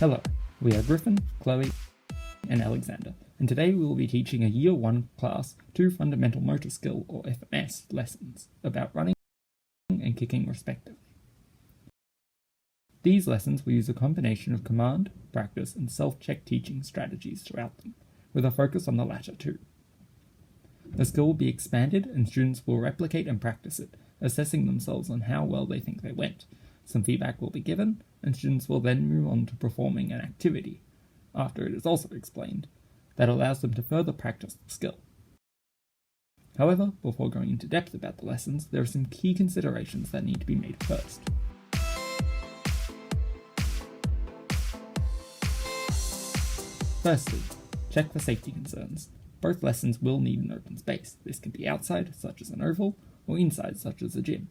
Hello, we are Griffin, Chloe, and Alexander, and today we will be teaching a Year 1 class 2 Fundamental Motor Skill, or FMS, lessons about running and kicking respectively. These lessons will use a combination of command, practice, and self-check teaching strategies throughout them, with a focus on the latter two. The skill will be expanded and students will replicate and practice it, assessing themselves on how well they think they went. Some feedback will be given, and students will then move on to performing an activity, after it is also explained, that allows them to further practice the skill. However, before going into depth about the lessons, there are some key considerations that need to be made first. Firstly, check for safety concerns. Both lessons will need an open space. This can be outside, such as an oval, or inside, such as a gym.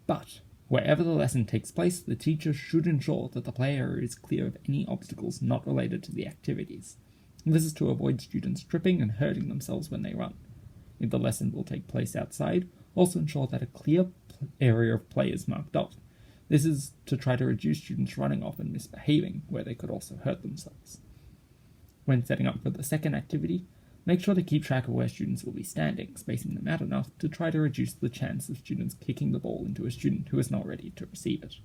But wherever the lesson takes place, the teacher should ensure that the play area is clear of any obstacles not related to the activities. This is to avoid students tripping and hurting themselves when they run. If the lesson will take place outside, also ensure that a clear area of play is marked off. This is to try to reduce students running off and misbehaving, where they could also hurt themselves. When setting up for the second activity, make sure to keep track of where students will be standing, spacing them out enough to try to reduce the chance of students kicking the ball into a student who is not ready to receive it.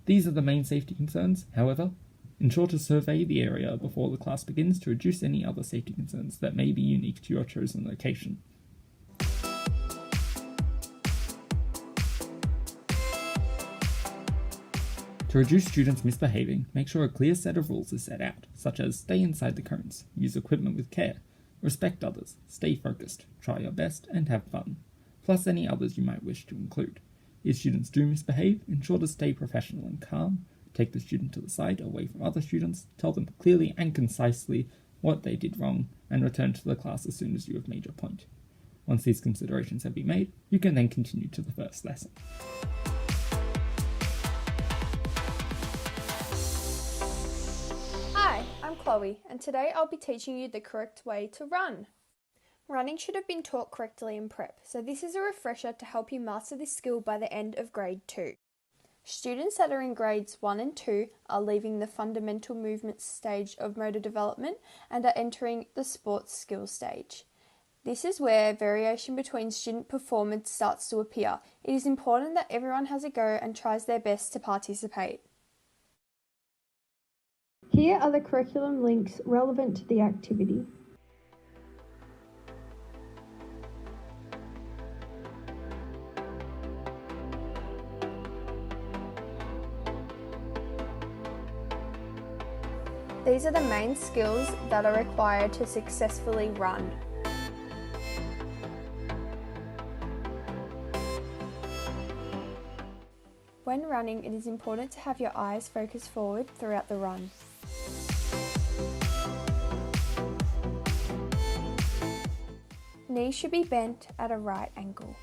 These are the main safety concerns. However, ensure to survey the area before the class begins to reduce any other safety concerns that may be unique to your chosen location. To reduce students misbehaving, make sure a clear set of rules is set out, such as stay inside the cones, use equipment with care, respect others, stay focused, try your best, and have fun, plus any others you might wish to include. If students do misbehave, ensure to stay professional and calm, take the student to the side away from other students, tell them clearly and concisely what they did wrong, and return to the class as soon as you have made your point. Once these considerations have been made, you can then continue to the first lesson. I'm Chloe, and today I'll be teaching you the correct way to run. Running should have been taught correctly in prep, so this is a refresher to help you master this skill by the end of grade 2. Students that are in grades 1 and 2 are leaving the fundamental movement stage of motor development and are entering the sports skills stage. This is where variation between student performance starts to appear. It is important that everyone has a go and tries their best to participate. Here are the curriculum links relevant to the activity. These are the main skills that are required to successfully run. When running, it is important to have your eyes focused forward throughout the run. Knees should be bent at a right angle.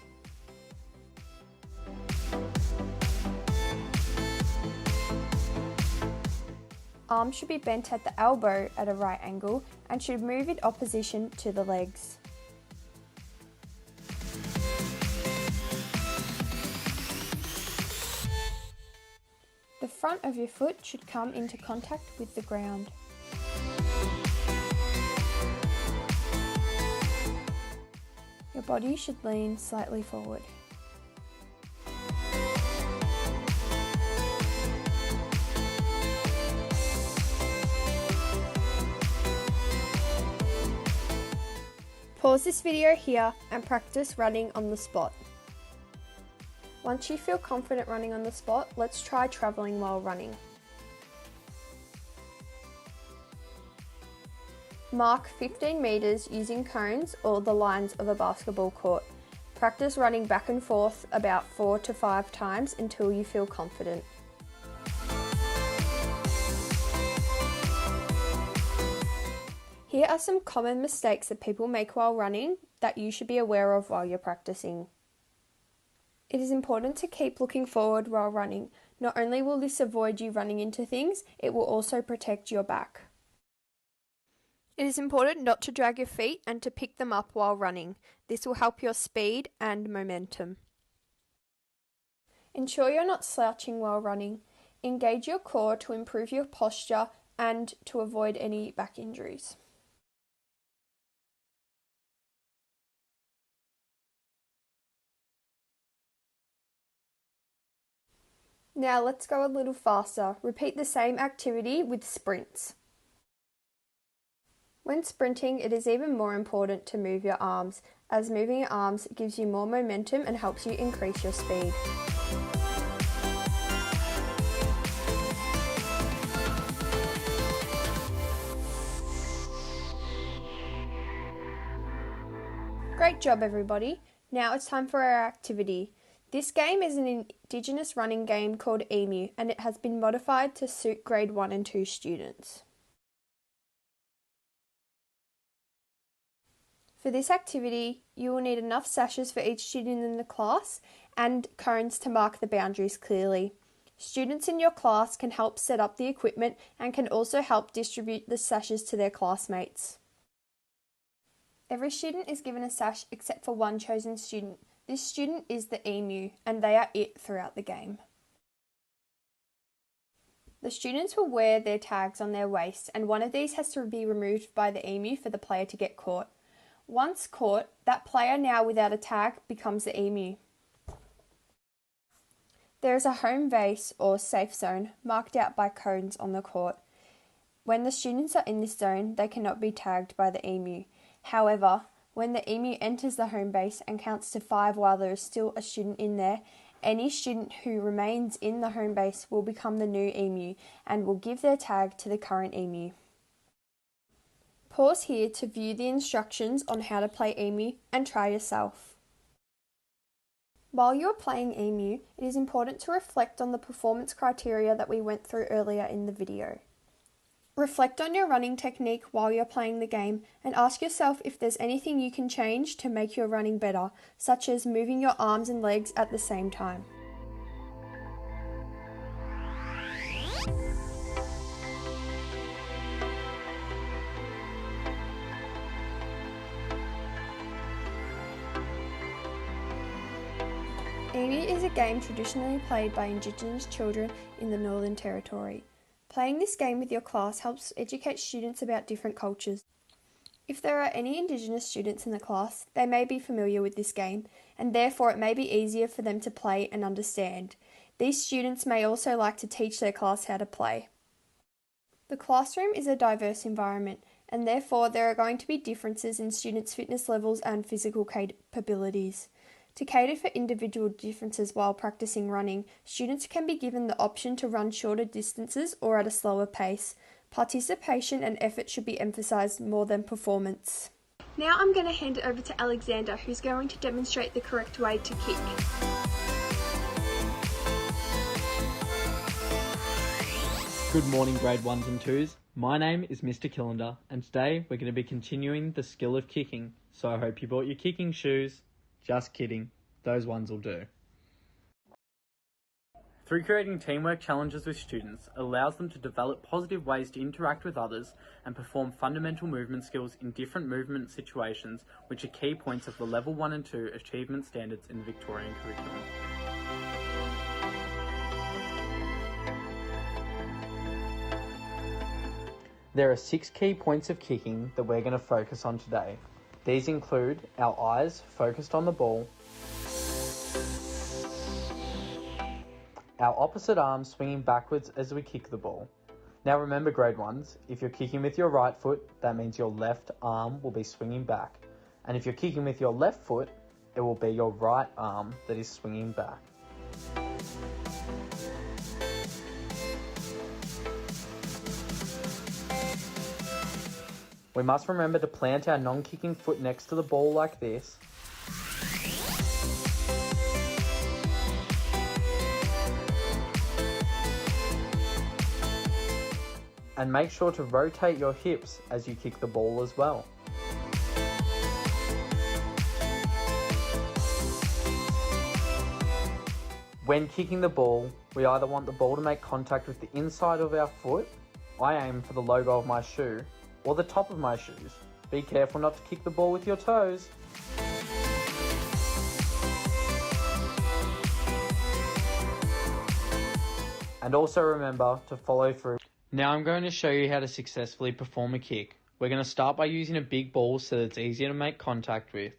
Arms should be bent at the elbow at a right angle and should move in opposition to the legs. The front of your foot should come into contact with the ground. Your body should lean slightly forward. Pause this video here and practice running on the spot. Once you feel confident running on the spot, let's try travelling while running. Mark 15 metres using cones or the lines of a basketball court. Practice running back and forth about 4 to 5 times until you feel confident. Here are some common mistakes that people make while running that you should be aware of while you're practicing. It is important to keep looking forward while running. Not only will this avoid you running into things, it will also protect your back. It is important not to drag your feet and to pick them up while running. This will help your speed and momentum. Ensure you're not slouching while running. Engage your core to improve your posture and to avoid any back injuries. Now let's go a little faster. Repeat the same activity with sprints. When sprinting, it is even more important to move your arms, as moving your arms gives you more momentum and helps you increase your speed. Great job, everybody. Now it's time for our activity. This game is an Indigenous running game called EMU, and it has been modified to suit grade 1 and 2 students. For this activity, you will need enough sashes for each student in the class and cones to mark the boundaries clearly. Students in your class can help set up the equipment and can also help distribute the sashes to their classmates. Every student is given a sash except for one chosen student. This student is the EMU, and they are it throughout the game. The students will wear their tags on their waist, and one of these has to be removed by the EMU for the player to get caught. Once caught, that player now without a tag becomes the EMU. There is a home base or safe zone marked out by cones on the court. When the students are in this zone, they cannot be tagged by the EMU. However, when the EMU enters the home base and counts to 5 while there is still a student in there, any student who remains in the home base will become the new EMU and will give their tag to the current EMU. Pause here to view the instructions on how to play EMU and try yourself. While you are playing EMU, it is important to reflect on the performance criteria that we went through earlier in the video. Reflect on your running technique while you're playing the game and ask yourself if there's anything you can change to make your running better, such as moving your arms and legs at the same time. EMU is a game traditionally played by Indigenous children in the Northern Territory. Playing this game with your class helps educate students about different cultures. If there are any Indigenous students in the class, they may be familiar with this game, and therefore it may be easier for them to play and understand. These students may also like to teach their class how to play. The classroom is a diverse environment, and therefore there are going to be differences in students' fitness levels and physical capabilities. To cater for individual differences while practicing running, students can be given the option to run shorter distances or at a slower pace. Participation and effort should be emphasised more than performance. Now I'm going to hand it over to Alexander, who's going to demonstrate the correct way to kick. Good morning, grade 1s and 2s. My name is Mr. Killander, and today we're going to be continuing the skill of kicking, so I hope you bought your kicking shoes. Just kidding, those ones will do. Through creating teamwork challenges with students, it allows them to develop positive ways to interact with others and perform fundamental movement skills in different movement situations, which are key points of the Level 1 and 2 achievement standards in the Victorian curriculum. There are 6 key points of kicking that we're going to focus on today. These include our eyes focused on the ball, our opposite arm swinging backwards as we kick the ball. Now remember, grade 1s, if you're kicking with your right foot, that means your left arm will be swinging back. And if you're kicking with your left foot, it will be your right arm that is swinging back. We must remember to plant our non-kicking foot next to the ball like this. And make sure to rotate your hips as you kick the ball as well. When kicking the ball, we either want the ball to make contact with the inside of our foot, I aim for the logo of my shoe, or the top of my shoes. Be careful not to kick the ball with your toes. And also remember to follow through. Now I'm going to show you how to successfully perform a kick. We're going to start by using a big ball so that it's easier to make contact with.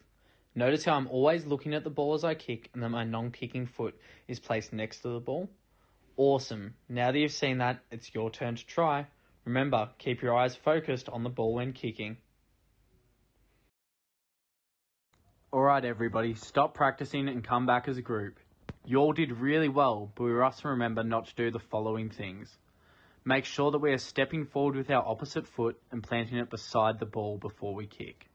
Notice how I'm always looking at the ball as I kick and that my non-kicking foot is placed next to the ball. Awesome. Now that you've seen that, it's your turn to try. Remember, keep your eyes focused on the ball when kicking. Alright everybody, stop practicing and come back as a group. You all did really well, but we must remember not to do the following things. Make sure that we are stepping forward with our opposite foot and planting it beside the ball before we kick.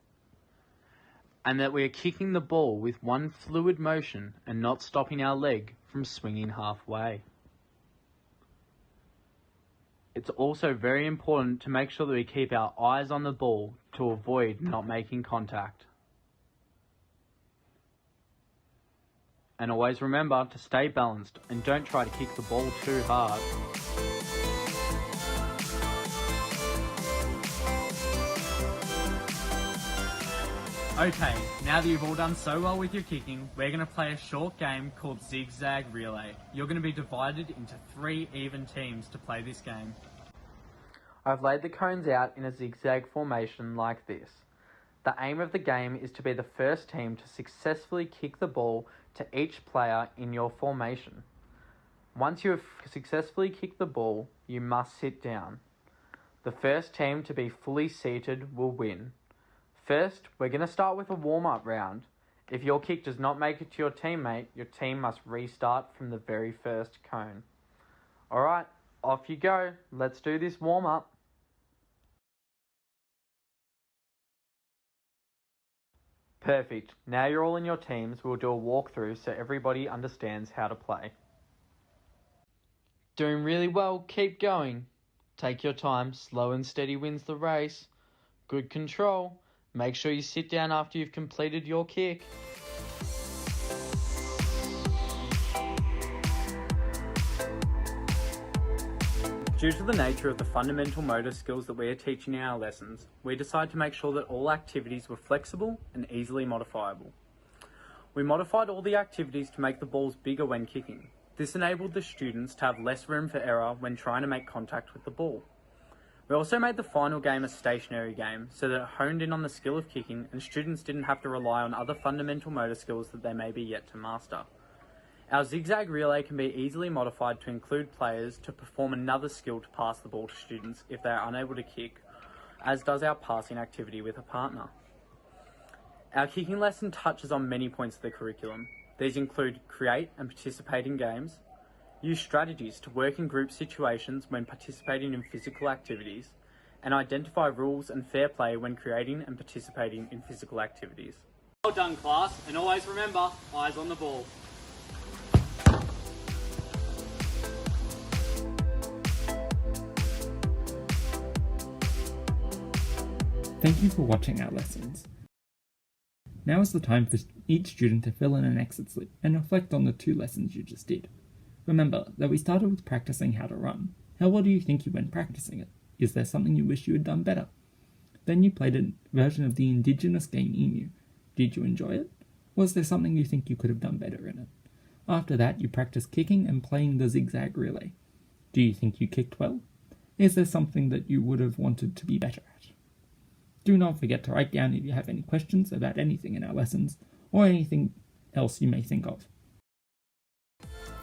And that we are kicking the ball with one fluid motion and not stopping our leg from swinging halfway. It's also very important to make sure that we keep our eyes on the ball to avoid not making contact. And always remember to stay balanced and don't try to kick the ball too hard. Okay, now that you've all done so well with your kicking, we're going to play a short game called Zigzag Relay. You're going to be divided into 3 even teams to play this game. I've laid the cones out in a zigzag formation like this. The aim of the game is to be the first team to successfully kick the ball to each player in your formation. Once you have successfully kicked the ball, you must sit down. The first team to be fully seated will win. First, we're going to start with a warm-up round. If your kick does not make it to your teammate, your team must restart from the very first cone. Alright, off you go. Let's do this warm-up. Perfect. Now you're all in your teams, we'll do a walkthrough so everybody understands how to play. Doing really well, keep going. Take your time, slow and steady wins the race. Good control. Make sure you sit down after you've completed your kick. Due to the nature of the fundamental motor skills that we are teaching in our lessons, we decided to make sure that all activities were flexible and easily modifiable. We modified all the activities to make the balls bigger when kicking. This enabled the students to have less room for error when trying to make contact with the ball. We also made the final game a stationary game so that it honed in on the skill of kicking and students didn't have to rely on other fundamental motor skills that they may be yet to master. Our zigzag relay can be easily modified to include players to perform another skill to pass the ball to students if they are unable to kick, as does our passing activity with a partner. Our kicking lesson touches on many points of the curriculum. These include create and participate in games, use strategies to work in group situations when participating in physical activities, and identify rules and fair play when creating and participating in physical activities. Well done, class, and always remember, eyes on the ball. Thank you for watching our lessons. Now is the time for each student to fill in an exit slip and reflect on the 2 lessons you just did. Remember that we started with practicing how to run. How well do you think you went practicing it? Is there something you wish you had done better? Then you played a version of the indigenous game Emu. Did you enjoy it? Was there something you think you could have done better in it? After that, you practiced kicking and playing the zigzag relay. Do you think you kicked well? Is there something that you would have wanted to be better at? Do not forget to write down if you have any questions about anything in our lessons, or anything else you may think of.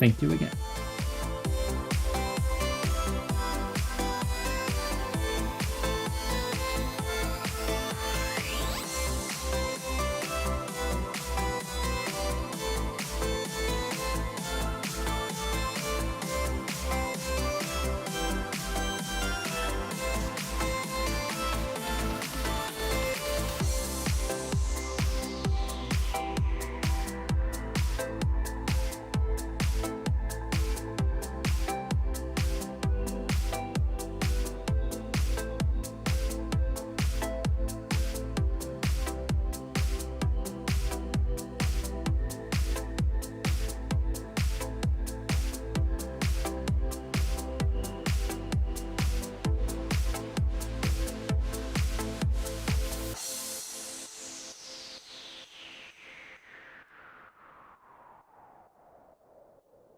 Thank you again.